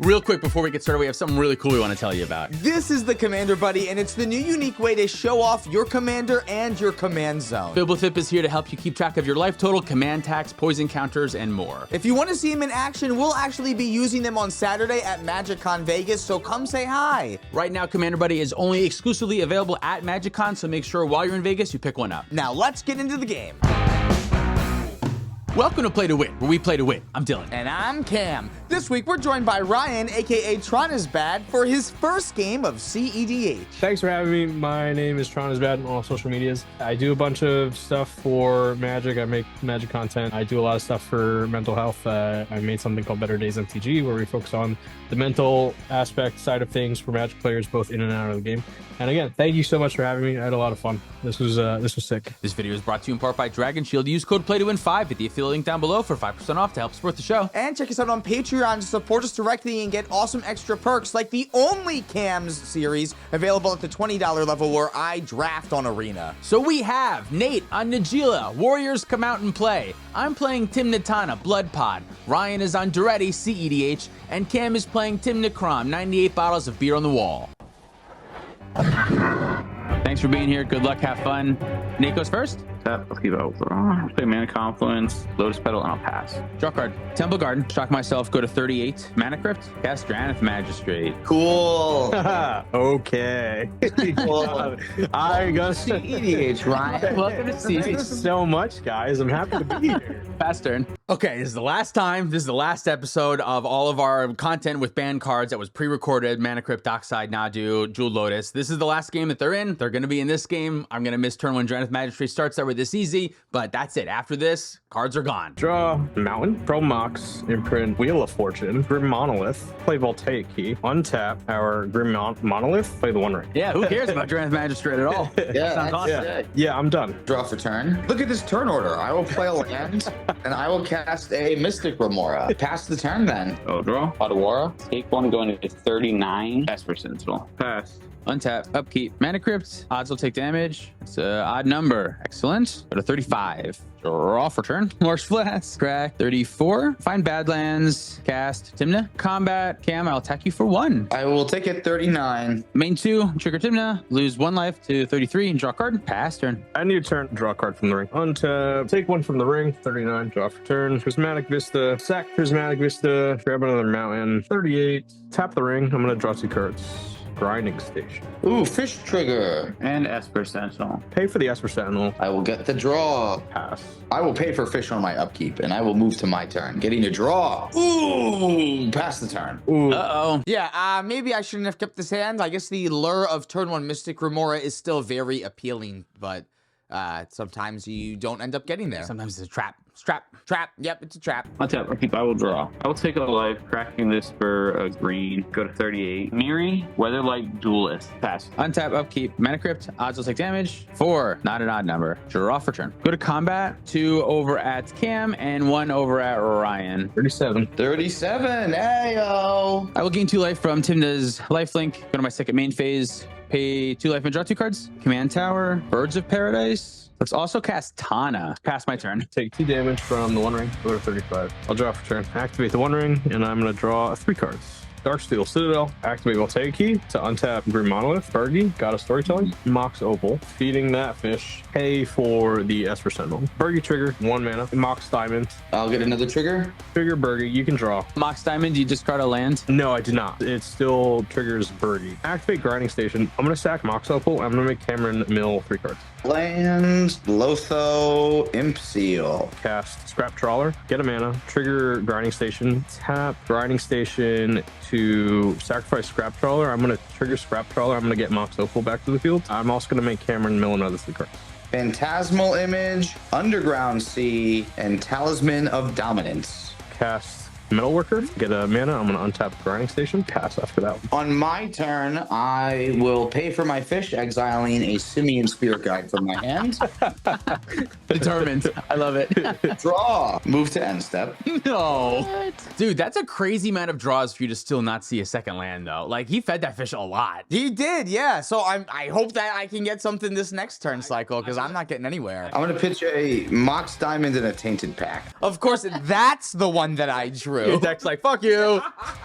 Real quick before we get started, we have something really cool we want to tell you about. This is the Commander Buddy, and it's the new unique way to show off your commander and your command zone. Fibblethip is here to help you keep track of your life total, command tax, poison counters, and more. If you want to see him in action, we'll actually be using them on Saturday at MagicCon Vegas, so come say hi. Right now, Commander Buddy is only exclusively available at MagicCon, so make sure while you're in Vegas, you pick one up. Now let's get into the game. Welcome to Play to Win, where we play to win. I'm Dylan. And I'm Cam. This week we're joined by Ryan, aka Tronisbad, for his first game of cEDH. Thanks for having me. My name is Tronisbad on all social medias. I do a bunch of stuff for Magic. I make Magic content. I do a lot of stuff for mental health. I made something called Better Days MTG, where we focus on the mental aspect side of things for Magic players, both in and out of the game. And again, thank you so much for having me. I had a lot of fun. This was sick. This video is brought to you in part by Dragon Shield. Use code PLAYTOWIN5 at the affiliate link down below for 5% off to help support the show. And check us out on Patreon to support us directly and get awesome extra perks like the Only Cams series available at the $20 level where I draft on Arena. So we have Nate on Najila, Warriors Come Out and Play. I'm playing Tim Natana, Blood Pod. Ryan is on Duretti, cEDH. And Cam is playing Tim Necrom, 98 bottles of beer on the wall. Thanks for being here. Good luck. Have fun. Nate goes first. Let's keep it over. Play Mana Confluence, Lotus Petal, and I'll pass. Draw card. Temple Garden. Shock myself. Go to 38. Mana Crypt. Cast Drannith Magistrate. Cool. Okay. Cool. I got cEDH, Ryan. Welcome to Thank you CEDH. so much, guys. I'm happy to be here. Fast turn. Okay, this is the last time. This is the last episode of all of our content with banned cards that was pre-recorded. Mana Crypt, Dockside, Nadu, Jeweled Lotus. This is the last game that they're in. They're going to be in this game. I'm going to miss turn one. Drannith Magistrate starts there with this easy, but that's it. After this, cards are gone. Draw Mountain, Pro Mox, Imprint, Wheel of Fortune, Grim Monolith, play Voltaic Key, untap our Grim Monolith, play the One Ring. Yeah, who cares about Drannith Magistrate at all? Yeah, Sounds awesome. it. Yeah, I'm done. Draw for turn. Look at this turn order. I will play a land, and I will cast a Mystic Remora. Pass the turn then. Oh, draw. Adawara. Take one, going to 39. Esper Sentinel. Pass. Untap, upkeep, Mana Crypt. Odds will take damage. It's an odd number. Excellent. Go to 35. Draw for turn. Marsh Flats. Crack. 34. Find Badlands. Cast. Timna. Combat. Cam, I'll attack you for 1. I will take it 39. Main 2. Trigger Timna. Lose 1 life to 33 and draw a card. Pass turn. I need a turn. Draw a card from the ring. Untap. Take one from the ring. 39. Draw for turn. Prismatic Vista. Sack Prismatic Vista. Grab another mountain. 38. Tap the ring. I'm going to draw 2 cards. Grinding Station. Ooh, Fish Trigger. And Esper Sentinel. Pay for the Esper Sentinel. I will get the draw. Pass. I will pay for Fish on my upkeep, and I will move to my turn. Getting a draw. Ooh, pass the turn. Ooh. Uh-oh. Yeah, maybe I shouldn't have kept this hand. I guess the lure of turn 1 Mystic Remora is still very appealing, but sometimes you don't end up getting there. Sometimes it's a trap. Trap. Yep, it's a trap. Untap, upkeep, I will draw. I will take a life, cracking this for a green. Go to 38. Miri, Weatherlight Duelist. Pass. Untap, upkeep, Mana Crypt. Odds will take damage. 4. Not an odd number. Draw for turn. Go to combat. 2 over at Cam and 1 over at Ryan. 37. 37. Ayo. I will gain 2 life from Timna's lifelink. Go to my second main phase. Pay 2 life and draw 2 cards. Command Tower. Birds of Paradise. Let's also cast Tana. Pass my turn. Take 2 damage from the One Ring. Go to 35. I'll draw for turn. Activate the One Ring, and I'm going to draw 3 cards. Darksteel Citadel, activate Voltaic Key to untap Grim Monolith, Bergie, God of Storytelling, Mox Opal, feeding that fish, pay for the Esper Sentinel. Bergie trigger, 1 mana, Mox Diamond, I'll get another trigger. trigger Bergie, you can draw. Mox Diamond, you discard a land. No, I did not. It still triggers Bergie. Activate Grinding Station. I'm going to sack Mox Opal. I'm going to make Cameron mill 3 cards. Land, Lotho, Imp Seal. Cast Scrap Trawler, get a mana, trigger Grinding Station, tap Grinding Station to sacrifice Scrap Trawler. I'm going to trigger Scrap Trawler. I'm going to get Mox Opal back to the field. I'm also going to make Cameron mill another 3 cards. Phantasmal Image, Underground Sea, and Talisman of Dominance. Cast Metalworker, get a mana. I'm going to untap Grinding Station, pass after that one. On my turn, I will pay for my fish, exiling a Simian Spirit Guide from my hand. Determined. I love it. Draw. Move to end step. No. What? Dude, that's a crazy amount of draws for you to still not see a second land, though. Like, he fed that fish a lot. He did, yeah. So I hope that I can get something this next turn cycle, because I'm not getting anywhere. I'm going to pitch a Mox Diamond and a Tainted Pack. Of course, that's the one that I drew. true. Your deck's like, fuck you.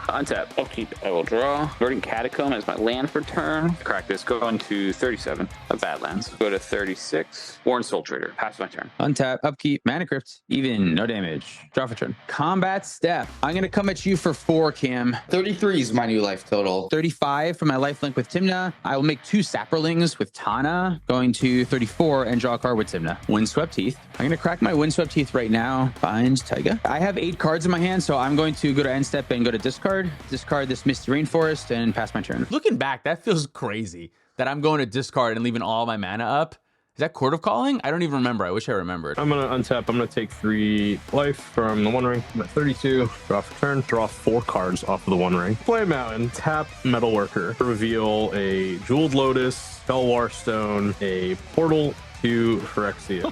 Untap. Upkeep. I will draw. Verdant Catacomb as my land for turn. Crack this. Go on to 37 of Badlands. Go to 36. Warren Soul Trader. Pass my turn. Untap, upkeep, Mana Crypt, even, no damage. Draw for turn. Combat step. I'm going to come at you for 4, Cam. 33 is my new life total. 35 for my lifelink with Timna. I will make 2 Saprolings with Tana, going to 34 and draw a card with Timna. Windswept Heath. I'm going to crack my Windswept Heath right now. Find Taiga. I have 8 cards in my hand, so I'm going to go to end step and go to discard. Discard this Misty Rainforest and pass my turn. Looking back, that feels crazy that I'm going to discard and leaving all my mana up. Is that Court of Calling? I don't even remember. I wish I remembered. I'm gonna untap. I'm gonna take 3 life from the One Ring. I'm at 32. Draw for turn. Draw 4 cards off of the One Ring. Play a mountain. Tap Metalworker. Reveal a Jeweled Lotus, Felwar Stone, a Portal to Phyrexia,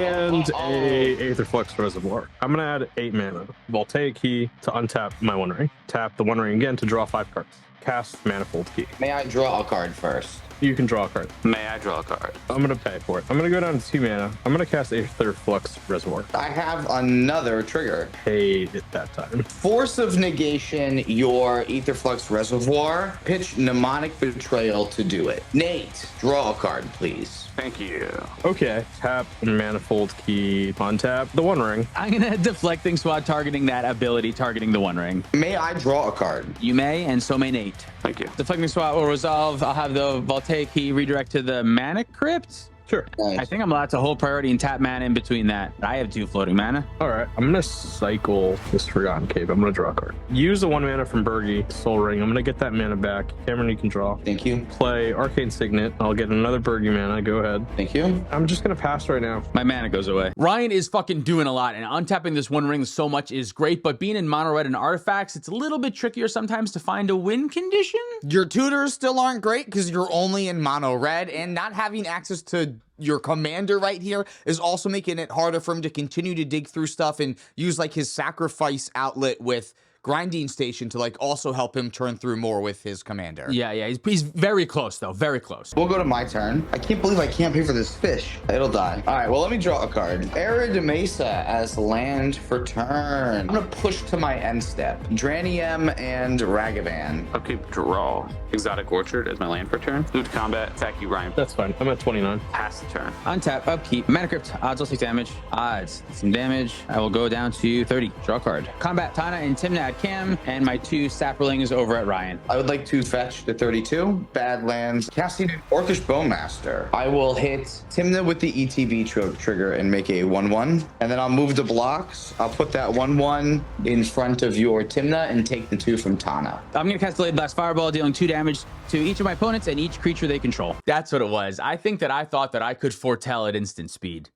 and a Aetherflux Reservoir. I'm gonna add 8 mana. Voltaic Key to untap my One Ring. Tap the One Ring again to draw 5 cards. Cast Manifold Key. May I draw a card first? You can draw a card. May I draw a card? I'm gonna pay for it. I'm gonna go down to 2 mana. I'm gonna cast Aetherflux Reservoir. I have another trigger. Paid it that time. Force of Negation your Aetherflux Reservoir. Pitch Mnemonic Betrayal to do it. Nate, draw a card, please. Thank you. Okay, tap Manifold Key, untap the One Ring. I'm going to deflect things while targeting that ability, targeting the One Ring. May I draw a card? You may, and so may Nate. Thank you. Deflecting Swap will resolve. I'll have the Voltaic Key redirect to the Mana Crypt. Sure. Nice. I think I'm allowed to hold priority and tap mana in between that. I have 2 floating mana. All right, I'm gonna cycle this Forgotten Cave. I'm gonna draw a card. Use the 1 mana from Bergie, Soul Ring. I'm gonna get that mana back. Cameron, you can draw. Thank you. Play Arcane Signet. I'll get another Bergie mana. Go ahead. Thank you. I'm just gonna pass right now. My mana goes away. Ryan is fucking doing a lot, and untapping this One Ring so much is great, but being in mono red and artifacts, it's a little bit trickier sometimes to find a win condition. Your tutors still aren't great because you're only in mono red, and not having access to your commander right here is also making it harder for him to continue to dig through stuff and use like his sacrifice outlet with Grinding Station to like also help him turn through more with his commander. Yeah, he's very close though, very close. We'll go to my turn. I can't believe I can't pay for this fish. It'll die. All right, well, let me draw a card. Arid Mesa as land for turn. I'm gonna push to my end step. Dranium and Ragavan. Upkeep, draw. Exotic Orchard as my land for turn. Loot combat. Attack you, Ryan. That's fine. I'm at 29. Pass the turn. Untap, upkeep, Mana Crypt, odds will take damage. Odds, some damage. I will go down to 30. Draw a card. Combat, Tana and Timna at Cam, and my 2 Saprolings over at Ryan. I would like to fetch to 32. Badlands. Casting an Orcish Bowmaster. I will hit Timna with the ETB trigger and make a 1/1. And then I'll move the blocks. I'll put that 1/1 in front of your Timna and take the 2 from Tana. I'm going to cast Delayed Blast Fireball, dealing 2 damage to each of my opponents and each creature they control. That's what it was. I think that I thought that I could foretell at instant speed.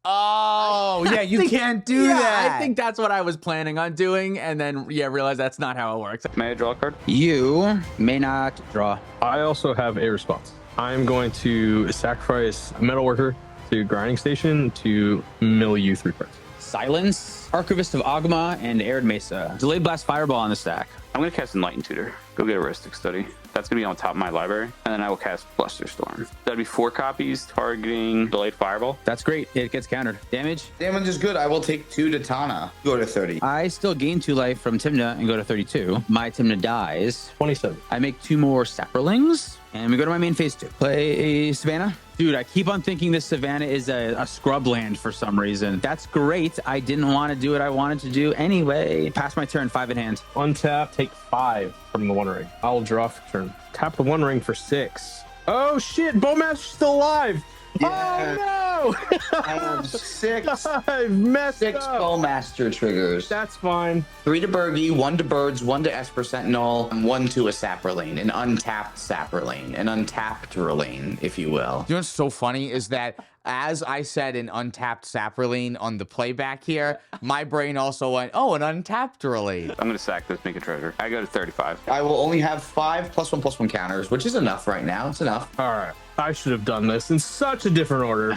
Oh, yeah, you can't do Yeah, that. I think that's what I was planning on doing, and then, realize that's not how it works. May I draw a card? You may not draw. I also have a response. I'm going to sacrifice Metalworker to Grinding Station to mill you 3 cards. Silence, Archivist of Agma, and Arid Mesa. Delayed Blast Fireball on the stack. I'm going to cast Enlightened Tutor. Go get a Ristic Study. That's going to be on top of my library. And then I will cast Blusterstorm. That'd be 4 copies targeting Delayed Fireball. That's great. It gets countered. Damage. Damage is good. I will take 2 to Tana. Go to 30. I still gain 2 life from Timna and go to 32. My Timna dies. 27. I make 2 more Saprolings, and we go to my main phase 2. Play a Savannah. Dude, I keep on thinking this Savannah is a scrub land for some reason. That's great. I didn't want to do what I wanted to do anyway. Pass my turn, 5 in hand. Untap, take 5 from the One Ring. I'll draw for turn. Tap the One Ring for 6. Oh shit, Bowmaster's still alive. Yeah. Oh no! I have 6 I've messed 6 up. Bowmaster triggers. That's fine. 3 to Bergie, 1 to Birds, 1 to Esper Sentinel, and 1 to a Saprolane, an untapped Saprolane, an untapped Rulane, if you will. You know what's so funny is that as I said an untapped Saprolane on the playback here, my brain also went, oh, an untapped Relate. I'm going to sack this, make a treasure. I go to 35. I will only have 5 +1/+1 counters, which is enough right now. It's enough. All right. I should have done this in such a different order.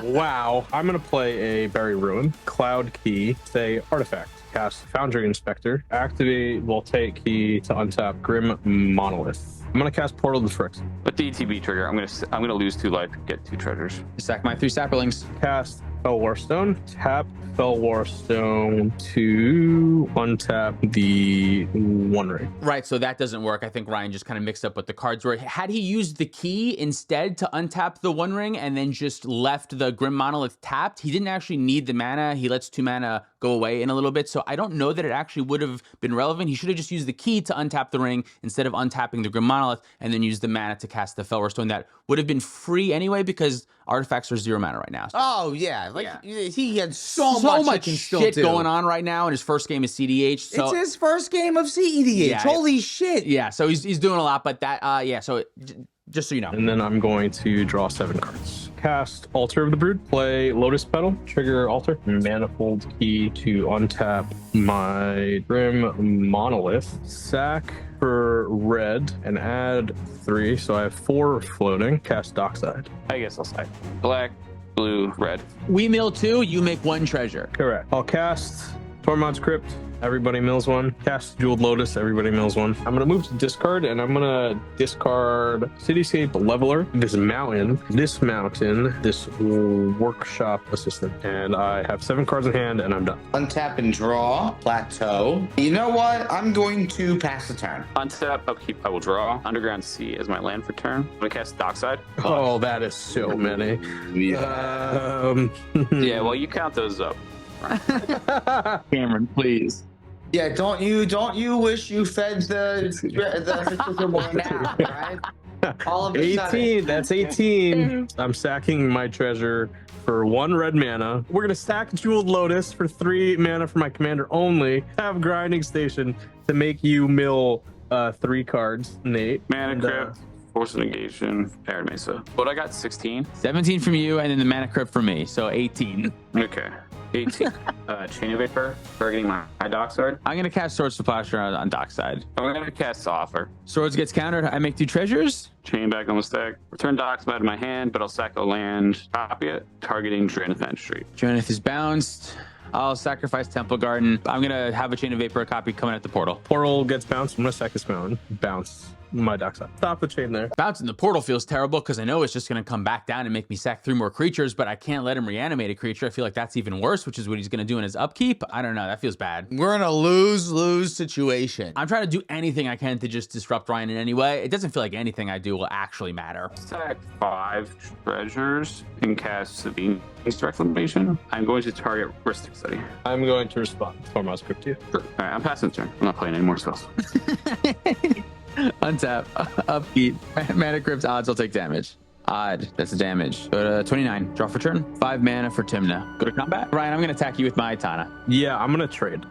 Wow. I'm going to play a Berry Ruin, Cloud Key, say Artifact. Cast Foundry Inspector. Activate Voltaic Key to untap Grim Monolith. I'm going to cast Portal to Phyrexia. With the ETB trigger, I'm gonna lose 2 life, get 2 treasures. Sack my 3 Saprolings. Cast Fellwar Stone. Tap Fellwar Stone to untap the One Ring. Right, so that doesn't work. I think Ryan just kind of mixed up what the cards were. Had he used the key instead to untap the One Ring and then just left the Grim Monolith tapped, he didn't actually need the mana. He lets 2 mana go away in a little bit, so I don't know that it actually would have been relevant. He should have just used the key to untap the ring instead of untapping the Grim Monolith and then used the mana to cast the Fellwar Stone. That would have been free anyway because artifacts are 0 mana right now. So. Oh yeah, like he had so much shit going on right now, and his first game is cEDH. So it's his first game of cEDH. Yeah, Holy shit! Yeah, so he's doing a lot, but that yeah. So just so you know, and then I'm going to draw 7 cards. Cast Altar of the Brood, play Lotus Petal, trigger Altar, Manifold Key to untap my Grim Monolith, sack for red and add 3, so I have 4 floating. Cast Dockside. I guess I'll say black, blue, red. we mill 2, you make 1 treasure. Correct. I'll cast Mana Crypt. Everybody mills 1. Cast Jeweled Lotus. Everybody mills 1. I'm gonna move to discard, and I'm gonna discard Cityscape Leveler, this mountain, this workshop assistant, and I have 7 cards in hand, and I'm done. Untap and draw. Plateau. You know what? I'm going to pass the turn. Untap, upkeep, I will draw. Underground Sea as my land for turn. I'm gonna cast Dockside. Oh, that is so many. Yeah, well, you count those up. Cameron, please. Yeah, don't you wish you fed the one now, right? All of a 18. sudden. That's 18. I'm sacking my treasure for 1 red mana. We're gonna stack Jeweled Lotus for 3 mana for my commander only. Have Grinding Station to make you mill 3 cards, Nate. Mana And, Crypt, Force of Negation, Arid Mesa. But I got 16. 17 from you, and then the Mana Crypt for me, so 18. Okay. 18. Chain of Vapor, targeting my Dockside. I'm gonna cast Swords to Posture on Dockside. I'm gonna cast Offer. Swords gets countered. I make 2 treasures. Chain back on the stack. Return Dockside to my hand, but I'll sack a land, copy it, targeting Draenith Magistrate. Joneth is bounced. I'll sacrifice Temple Garden. I'm gonna have a Chain of Vapor copy coming at the portal. Portal gets bounced. I'm gonna sack this mountain. Bounce my Dockside. Stop the chain there. Bouncing the portal feels terrible because I know it's just gonna come back down and make me sack 3 more creatures, but I can't let him reanimate a creature. I feel like that's even worse, which is what he's gonna do in his upkeep. I don't know. That feels bad. We're in a lose-lose situation. I'm trying to do anything I can to just disrupt Ryan in any way. It doesn't feel like anything I do will actually matter. Sack 5 treasures and cast Sabine's Reclamation. I'm going to target Ristic Study. I'm going to respond. Mana Crypt to you. Sure. All right, I'm passing the turn. I'm not playing any more spells. Untap, upkeep, Mana Crypt odds will take damage. Odd, that's the damage. Go to 29, draw for turn. 5 mana for Timna. Go to combat. Ryan, I'm gonna attack you with my Itana. Yeah, I'm gonna trade.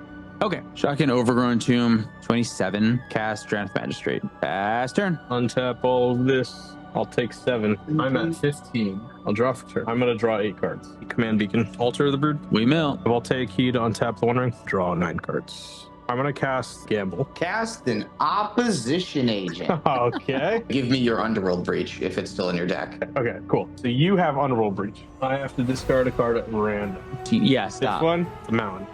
Okay, Shocking Overgrown Tomb, 27, cast Draenith Magistrate. Pass turn. Untap all of this. I'll take 7. I'm at 15. I'll draw for turn. I'm gonna draw 8 cards. Command Beacon, Altar of the Brood. We mill. I'll take Key to untap the One Ring. Draw 9 cards. I'm gonna cast Gamble. Cast an opposition agent. Okay. Give me your Underworld Breach if it's still in your deck. Okay, cool. So you have Underworld Breach. I have to discard a card at random. Yeah, This stop. one, the mountain.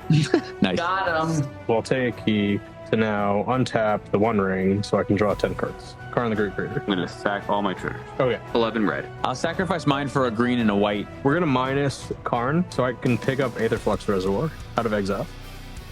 Nice. Got him. Well, I'll take a key to now untap the One Ring so I can draw 10 cards. Karn the Great Creator. I'm going to sack all my treasures. Okay. 11 red. I'll sacrifice mine for a green and a white We're gonna minus Karn so I can pick up Aetherflux Reservoir out of exile.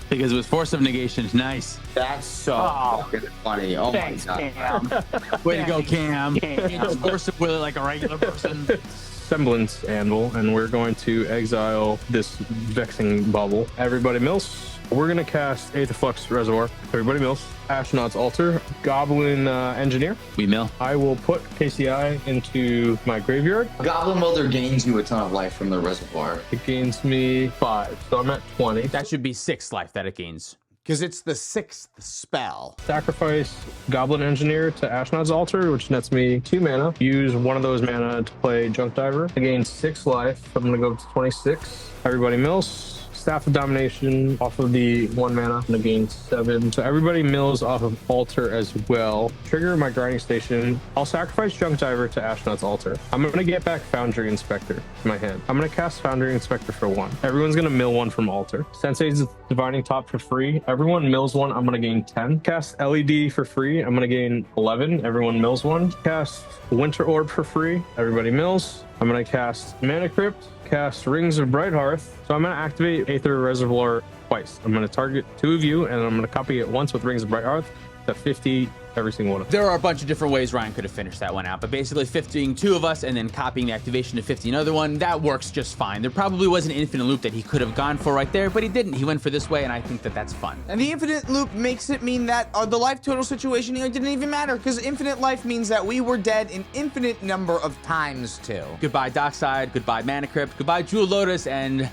because with Force of Negation, nice. That's so fucking funny. Oh my god. Way to go, Cam. Just Force of Will it like a regular person. Semblance Anvil, and we're going to exile this Vexing Bubble. Everybody mills. We're gonna cast Aetherflux Reservoir. Everybody mills. Ashnod's Altar. Goblin Engineer. We mill. I will put KCI into my graveyard. Goblin Welder gains you a ton of life from the reservoir. It gains me 5, so I'm at 20. That should be 6 life that it gains. Because it's the 6th spell. Sacrifice Goblin Engineer to Ashnod's Altar, which nets me 2 mana. Use one of those mana to play Junk Diver. I gain 6 life. I'm gonna go up to 26. Everybody mills. Staff of Domination off of the 1 mana. I'm gonna gain 7. So everybody mills off of Altar as well. Trigger my Grinding Station. I'll sacrifice Junk Diver to Ashnod's Altar. I'm gonna get back Foundry Inspector in my hand. I'm gonna cast Foundry Inspector for 1. Everyone's gonna mill 1 from Altar. Sensei's Divining Top for free. Everyone mills 1. I'm gonna gain 10. Cast LED for free. I'm gonna gain 11. Everyone mills 1. Cast Winter Orb for free. Everybody mills. I'm going to cast Mana Crypt, cast Rings of Bright Hearth. So I'm going to activate Aether Reservoir twice. I'm going to target 2 of you, and I'm going to copy it once with Rings of Bright Hearth to 50 every single one of them. There are a bunch of different ways Ryan could have finished that one out, but basically 50ing 2 of us and then copying the activation to 50 another one, that works just fine. There probably was an infinite loop that he could have gone for right there, but he didn't. He went for this way, and I think that that's fun. And the infinite loop makes it mean that the life total situation here didn't even matter, because infinite life means that we were dead an infinite number of times too. Goodbye, DOCKSIDE. Goodbye, Mana Crypt. Goodbye, Jewel Lotus, and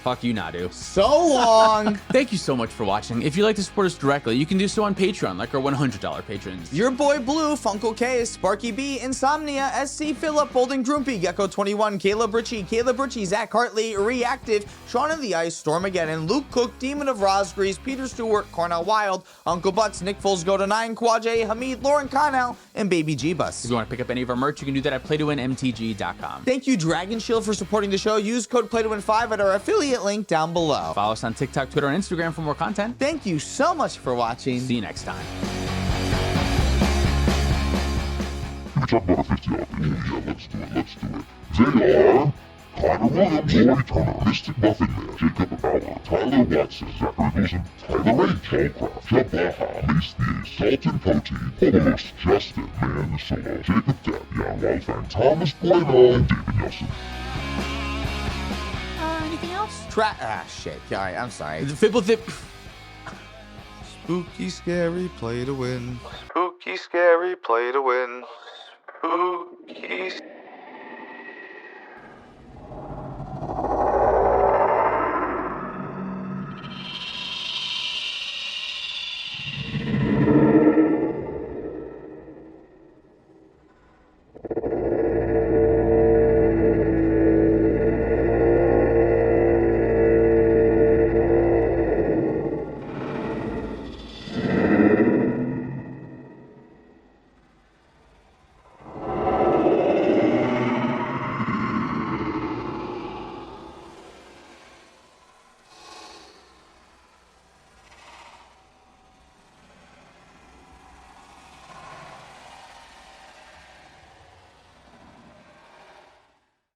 fuck you, Nadu. So long. Thank you so much for watching. If you'd like to support us directly, you can do so on Patreon, like our $100 patrons. Your boy Blue, Funko K, Sparky B, Insomnia, SC Phillip, Holden Grumpy, Gecko21, Caleb Ritchie, Zach Hartley, Reactive, Sean of the Ice, Stormageddon, Luke Cook, Demon of Rosgrease, Peter Stewart, Cornell Wild, Uncle Butts, Nick Foles Go to 9, Quaj, Hamid, Lauren Connell, and Baby G-Bus. If you want to pick up any of our merch, you can do that at playtowinmtg.com. Thank you, Dragon Shield, for supporting the show. Use code PLAYTOWIN5 at our affiliate link down below. Follow us on TikTok, Twitter, and Instagram for more content. Thank you so much for watching. See you next time. We talk about a 50 off. Ooh, yeah, let's do it. They are Connor Williams, Lori Turner, Mystic Muffin Man, Jacob Bauer, Tyler Watson, Zachary Wilson, Tyler Ray, Joelcraft, Jeb Baha, Mace the Sultan Poti, Polos, Justin, Man the Solo, Jacob Depp, Jan Wildfang, Thomas Bueno, and David Nelson. Anything else? Shit. Alright, I'm sorry. Spooky, scary, play to win. Spooky, scary, play to win. Spooky,